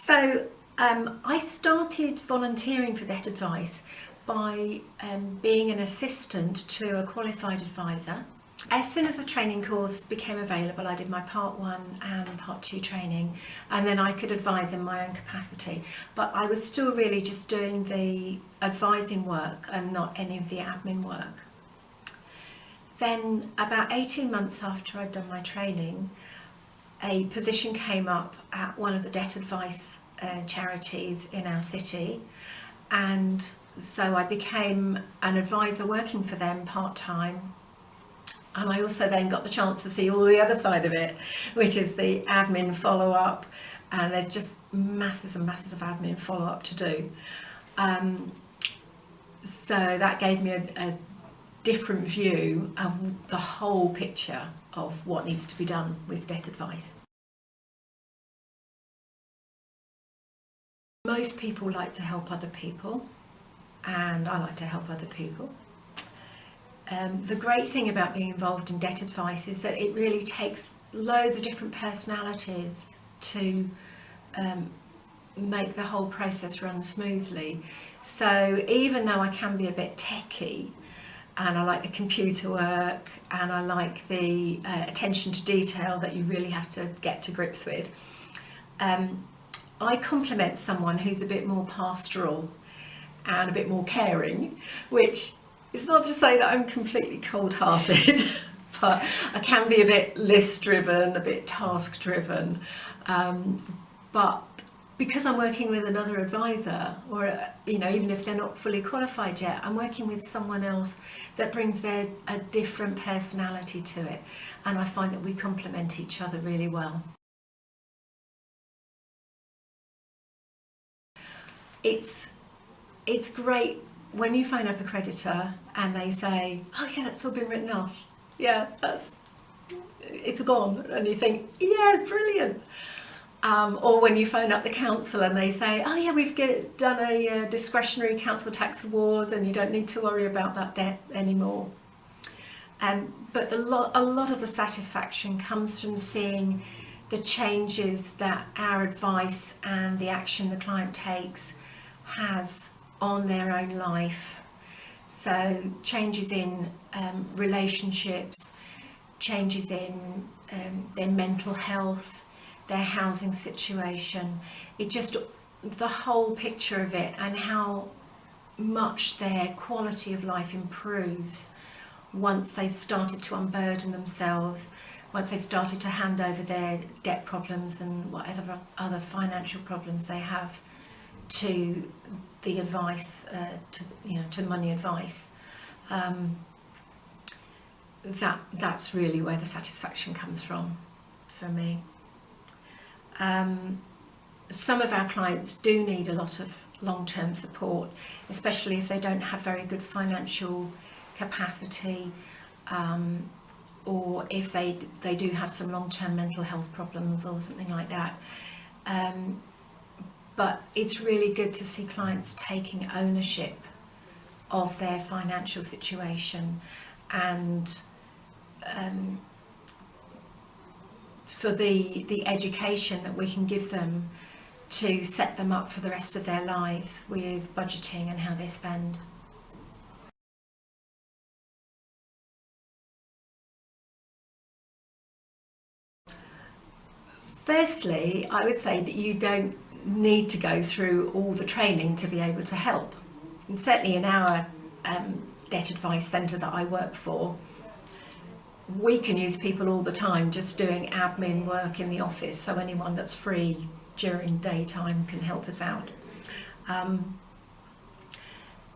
So I started volunteering for debt advice by being an assistant to a qualified advisor. As soon as the training course became available, I did my part 1 and part 2 training, and then I could advise in my own capacity. But I was still really just doing the advising work and not any of the admin work. Then about 18 months after I'd done my training, a position came up at one of the debt advice charities in our city, and so I became an advisor working for them part-time. And I also then got the chance to see all the other side of it, which is the admin follow-up, and there's just masses and masses of admin follow-up to do. So that gave me a different view of the whole picture of what needs to be done with debt advice. Most people like to help other people, and I like to help other people. The great thing about being involved in debt advice is that it really takes loads of different personalities to make the whole process run smoothly. So even though I can be a bit techie, and I like the computer work, and I like the attention to detail that you really have to get to grips with, I complement someone who's a bit more pastoral and a bit more caring, which is not to say that I'm completely cold-hearted, but I can be a bit list-driven, a bit task-driven. But because I'm working with another advisor, or even if they're not fully qualified yet, I'm working with someone else that brings a different personality to it, and I find that we complement each other really well. It's great when you phone up a creditor and they say, "Oh yeah, that's all been written off. Yeah, it's gone," and you think, "Yeah, brilliant." Or when you phone up the council and they say, "Oh yeah, we've done a discretionary council tax award and you don't need to worry about that debt anymore." But a lot of the satisfaction comes from seeing the changes that our advice and the action the client takes has on their own life. So changes in relationships, changes in their mental health, their housing situation, the whole picture of it, and how much their quality of life improves once they've started to unburden themselves, once they've started to hand over their debt problems and whatever other financial problems they have to the advice, to money advice. That's really where the satisfaction comes from for me. Some of our clients do need a lot of long-term support, especially if they don't have very good financial capacity, or if they do have some long-term mental health problems or something like that. But it's really good to see clients taking ownership of their financial situation, and for the education that we can give them to set them up for the rest of their lives with budgeting and how they spend. Firstly, I would say that you don't need to go through all the training to be able to help. And certainly in our debt advice centre that I work for, we can use people all the time just doing admin work in the office, so anyone that's free during daytime can help us out. And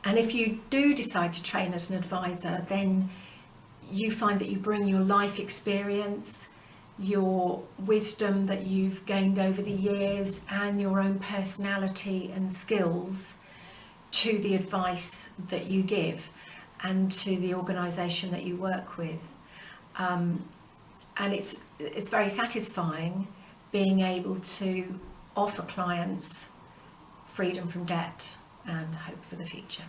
if you do decide to train as an advisor, then you find that you bring your life experience, your wisdom that you've gained over the years, and your own personality and skills to the advice that you give and to the organisation that you work with. And it's very satisfying being able to offer clients freedom from debt and hope for the future.